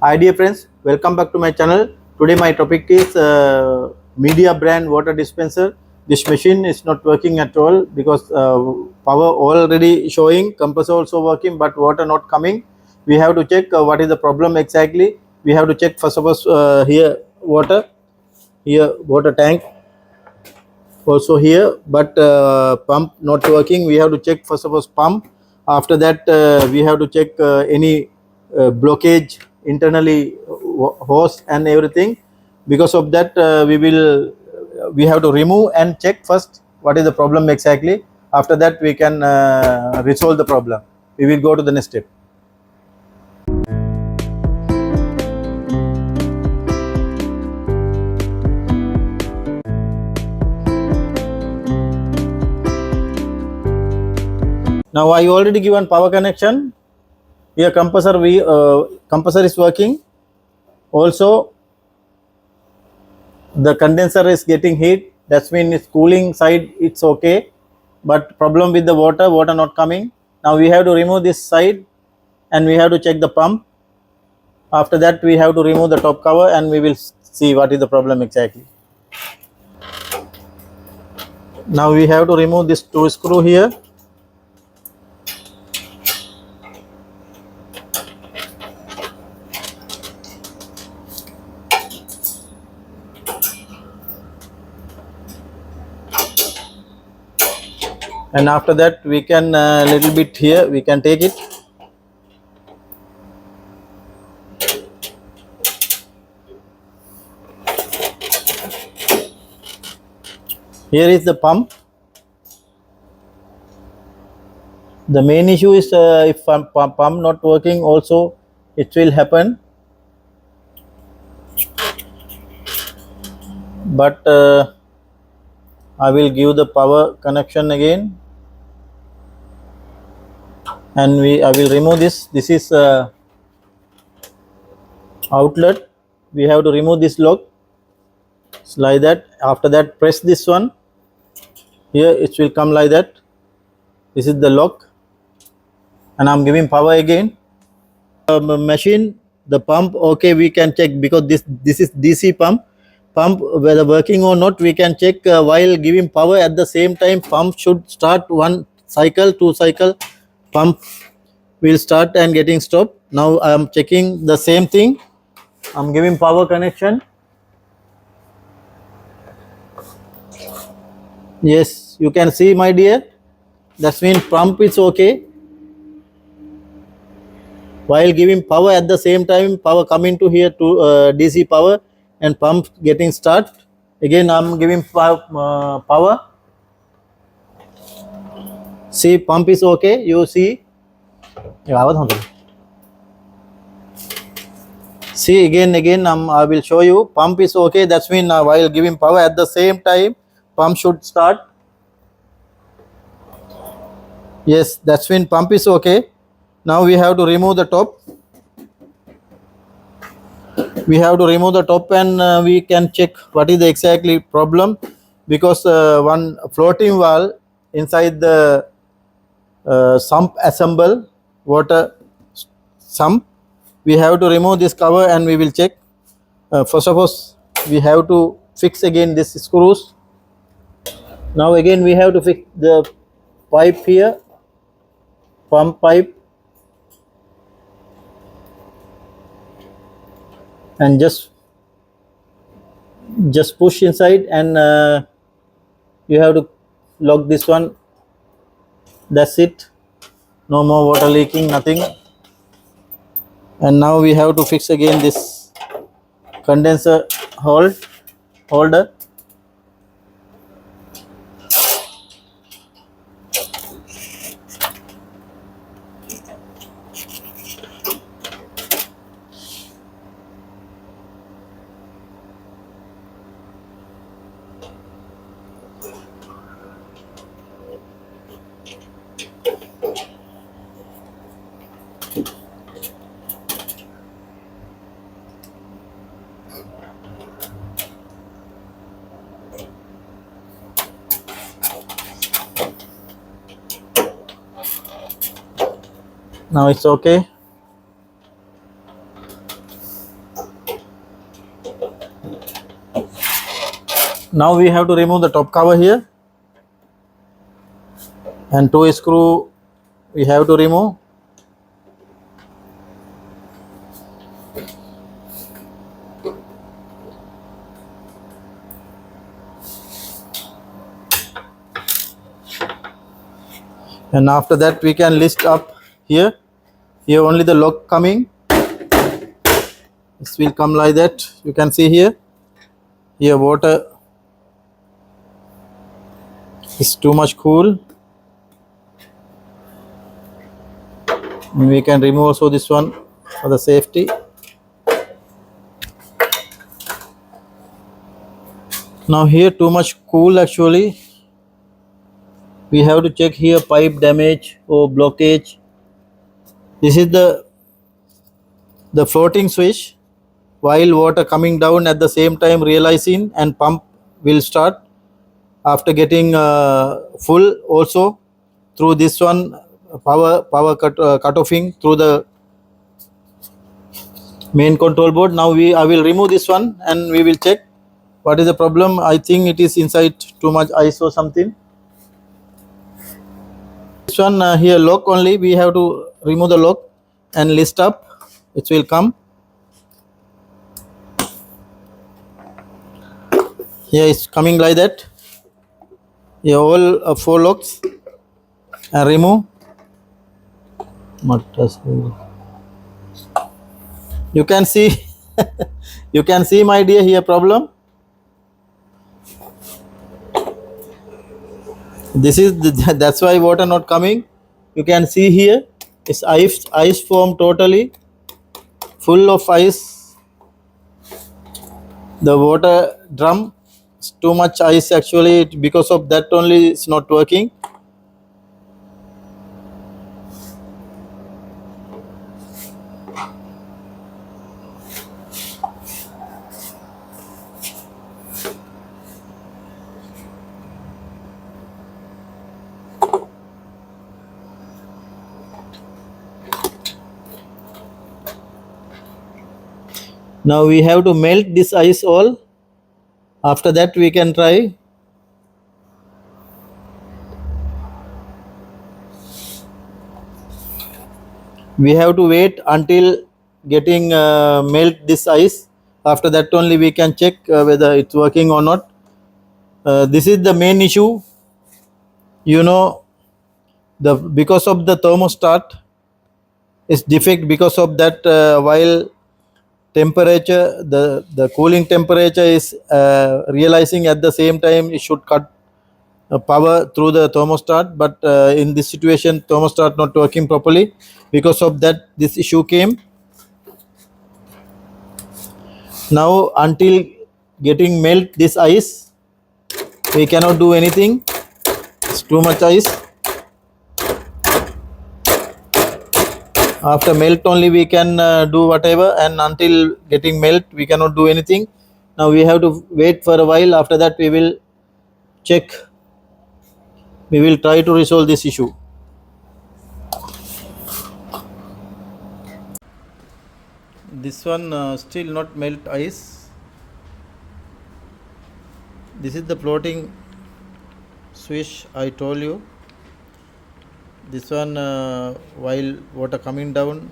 Hi dear friends, welcome back to my channel. Today my topic is media brand water dispenser. This machine is not working at all because power already showing, compressor also working, but water not coming. We have to check what is the problem exactly. We have to check first of all here water tank also here, but pump not working. We have to check first of all pump. After that we have to check any blockage internally, hose and everything. Because of that we have to remove and check first what is the problem exactly. After that we can resolve the problem. We will go to the next step. Now I already given power connection. Here compressor is working. Also the condenser is getting heat, that's mean it's cooling side, it's okay, but problem with the water not coming. Now we have to remove this side and we have to check the pump. After that we have to remove the top cover and we will see what is the problem exactly. Now we have to remove this two screw here. And after that we can little bit here we can take it. Here is the pump. The main issue is if pump not working also it will happen, but I will give the power connection again and I will remove this. This is outlet. We have to remove this lock like that. After that press this one here, it will come like that. This is the lock and I'm giving power again. Machine, the pump, okay, we can check because this is DC pump whether working or not we can check while giving power. At the same time pump should start one cycle, two cycle, pump will start and getting stopped. Now I am checking the same thing. I'm giving power connection. Yes, you can see my dear, that means pump is okay. While giving power at the same time power coming to here to DC power and pump getting start. Again I'm giving power. See, pump is okay, you see. See, again I will show you pump is okay. That's mean while giving power at the same time pump should start. Yes, that's mean pump is okay. Now we have to remove the top. We have to remove the top and we can check what is the exactly problem, because one floating valve inside the sump assemble, water sump. We have to remove this cover and we will check. First of all we have to fix again this screws. Now again we have to fix the pipe here, pump pipe, and just push inside and you have to lock this one. That's it, no more water leaking, nothing. And now we have to fix again this condenser holder. Now it's okay. Now we have to remove the top cover here, and toe screw we have to remove. And after that we can lift up here. Here only the lock coming. This will come like that. You can see here. Here water is too much cool. And we can remove also this one for the safety. Now here too much cool actually. We have to check here pipe damage or blockage. This is the floating switch. While water coming down at the same time realizing, and pump will start after getting full also through this one power cut-offing through the main control board. Now I will remove this one and we will check what is the problem. I think it is inside too much ice or something. This one here lock only, we have to remove the lock and lift up. It will come. Here it's coming like that. Here all 4 locks and remove. You can see you can see my dear here problem. This is that's why water not coming. You can see here it's ice form totally full of ice. The water drum is too much ice actually, because of that only it's not working. Now we have to melt this ice all. After that we can try. We have to wait until getting melt this ice. After that only we can check whether it's working or not. This is the main issue. You know, because of the thermostat is defect. Because of that, while temperature, the cooling temperature is realizing at the same time, it should cut power through the thermostat, but in this situation thermostat not working properly. Because of that this issue came. Now until getting melt this ice we cannot do anything. It's too much ice. After melt only we can do whatever, and until getting melt we cannot do anything. Now we have to wait for a while. After that we will check. We will try to resolve this issue. This one still not melt ice. This is the floating switch I told you. This one while water coming down,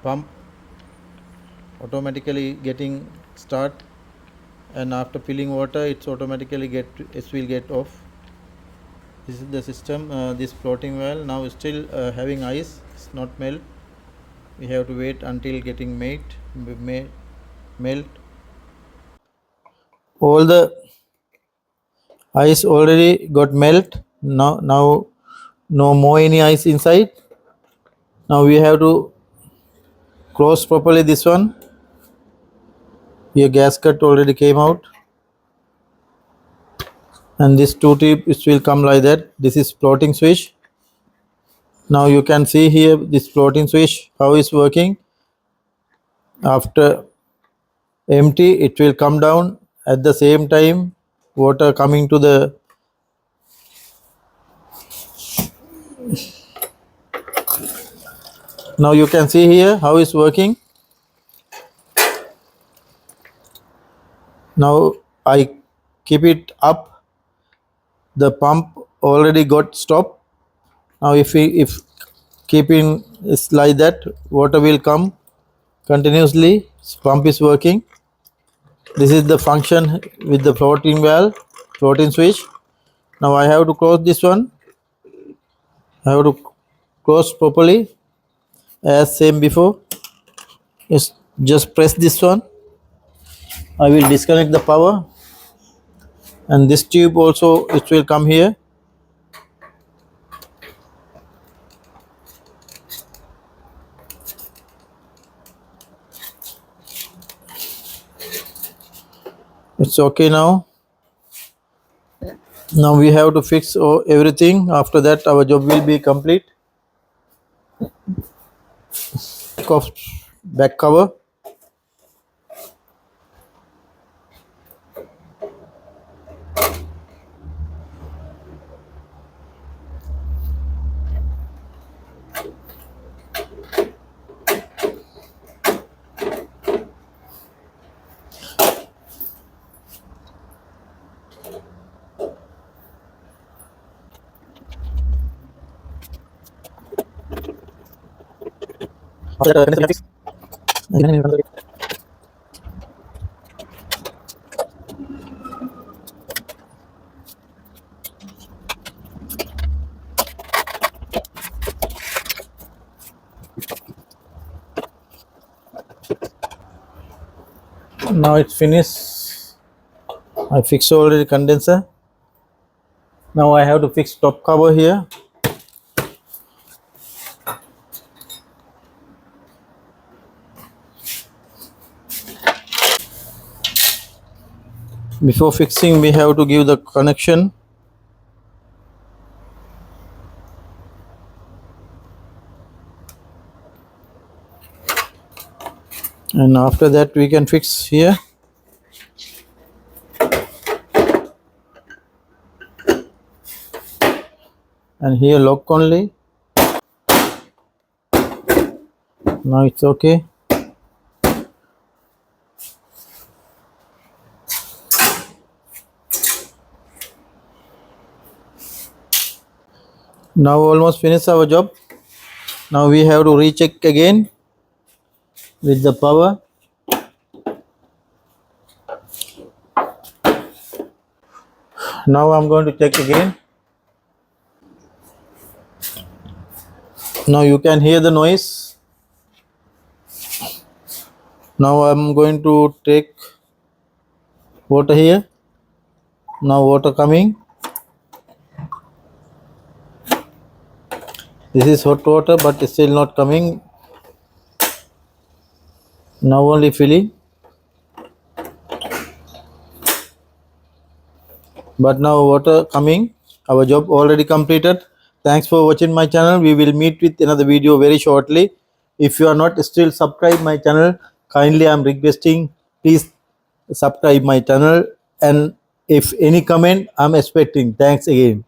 pump automatically getting start, and after filling water it's automatically will get off. This is the system. This floating valve now is still having ice. It's not melt. We have to wait until getting melt. All the ice already got melt. Now no more any ice inside. Now we have to close properly this one. Here gasket already came out, and this 2 tip it will come like that. This is floating switch. Now you can see here this floating switch how is working. After empty it will come down. At the same time water coming to the now you can see here how it's working. Now I keep it up, the pump already got stopped. Now if keeping is like that, water will come continuously. Pump is working. This is the function with the floating valve, floating switch. Now I have to close this one. I have to close properly as same before. Just press this one. I will disconnect the power, and this tube also it will come here. It's okay now. Now we have to fix everything. After that our job will be complete. Back cover. Now it's finished. I fixed already condenser. Now I have to fix top cover here. Before fixing we have to give the connection. And after that we can fix here. And here lock only. Now it's okay. Now almost finished our job. Now we have to recheck again with the power. Now I'm going to check again. Now you can hear the noise. Now I'm going to take water here. Now water coming. This is hot water but it's still not coming. Now only filling. But now water coming. Our job already completed. Thanks for watching my channel. We will meet with another video very shortly. If you are not still subscribed my channel, kindly I'm requesting please subscribe my channel, and if any comment I'm expecting. Thanks again.